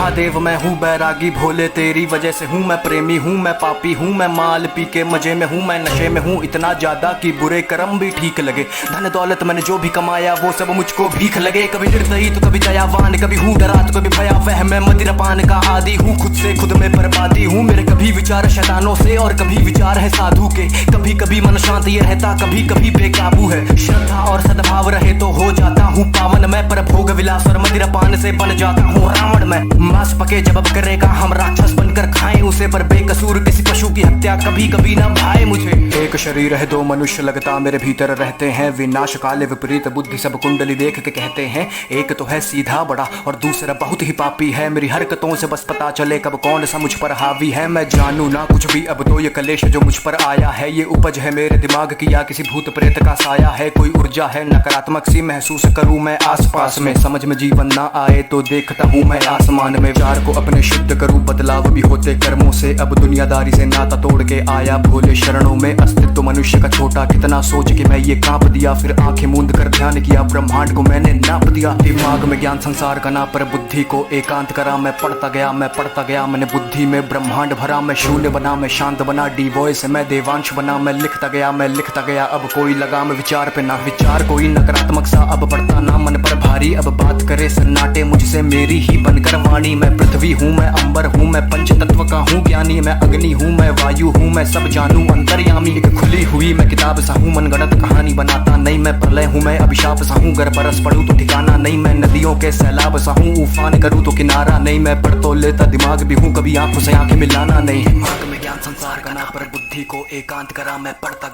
महादेव मैं हूँ बैरागी भोले तेरी वजह से हूँ मैं प्रेमी हूँ मैं पापी हूँ मैं माल पी के मजे में हूँ मैं नशे में हूँ इतना ज्यादा कि बुरे कर्म भी ठीक लगे। धन दौलत मैंने जो भी कमाया वो सब मुझको भीख लगे। कभी निर्दयी तो कभी दयावान कभी हूँ डरा तो कभी भयावह मैं मदिरापान का आदि हूँ खुद से खुद में बर्बादी हूँ। मेरे कभी विचार शैतानों से और कभी विचार है साधु के। कभी कभी मन शांत ये रहता कभी कभी बेकाबू है। श्रद्धा और सद्भाव रहे तो हो जाता हूँ पावन मैं पर भोग विलास और मदिरापान से बन जाता हूँ रावण मैं। मांस पके जब अब करेगा हम राक्षस बनकर खाएं उसे पर बेकसूर किसी पशु की हत्या कभी कभी ना भाए मुझे। एक शरीर है दो मनुष्य लगता मेरे भीतर रहते हैं विनाश काले विपरीत बुद्धि सब कुंडली देख के कहते हैं। एक तो है सीधा बड़ा और दूसरा बहुत ही पापी है। मेरी हरकतों से बस पता चले कब कौन सा मुझ पर हावी है। मैं जानू ना कुछ भी अब तो ये कलेश जो मुझ पर आया है ये उपज है मेरे दिमाग की या किसी भूत प्रेत का साया है। कोई ऊर्जा है नकारात्मक सी महसूस करूं मैं आसपास में। समझ में जीवन ना आए तो देखता हूँ मैं आसमान में। विचार को अपने शुद्ध करूं बदलाव भी होते कर्मों से। अब दुनियादारी से नाता तोड़ के आया भोले शरणों में। अस्तित्व मनुष्य का छोटा कितना सोच के मैं ये कांप दिया। फिर आंखें मूंद कर ध्यान किया ब्रह्मांड को मैंने नाप दिया। दिमाग में ज्ञान संसार का ना पर बुद्धि को एकांत करा। मैं पढ़ता गया मैंने बुद्धि में ब्रह्मांड भरा। मैं शून्य बना मैं शांत बना डी वॉइस मैं देवांश बना। मैं लिखता गया अब कोई लगाम विचार पे ना। विचार कोई नकारात्मक सा अब पड़ता ना मन पर भारी। अब बात करे सन्नाटे मुझसे मेरी ही बनकर वाणी। मैं पृथ्वी हूँ मैं अंबर हूँ मैं पंच तत्व का हूँ ज्ञानी। मैं अग्नि हूँ मैं वायु हूँ मैं सब जानू अंतर्यामी। एक खुली हुई मैं किताब सा हूँ मनगढ़ंत कहानी बनाता नहीं। मैं प्रलय हूँ मैं अभिशाप सा हूँ गर बरस पड़ूं तो ठिकाना नहीं। मैं नदियों के सैलाब सा हूँ उफान करूँ तो किनारा नहीं। मैं पढ़ तो लेता दिमाग भी हूँ कभी आंखों से आंखें मिलाना नहीं। दिमाग में ज्ञान संसार का ना पर बुद्धि को एकांत करा। मैं पढ़ता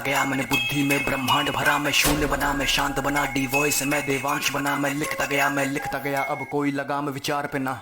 गया मैंने बुद्धि में ब्रह्मांड भरा। मैं शून्य बना मैं शांत बना डी वॉइस मैं देवांश बना। मैं लिखता गया अब कोई लगाम विचार पे ना।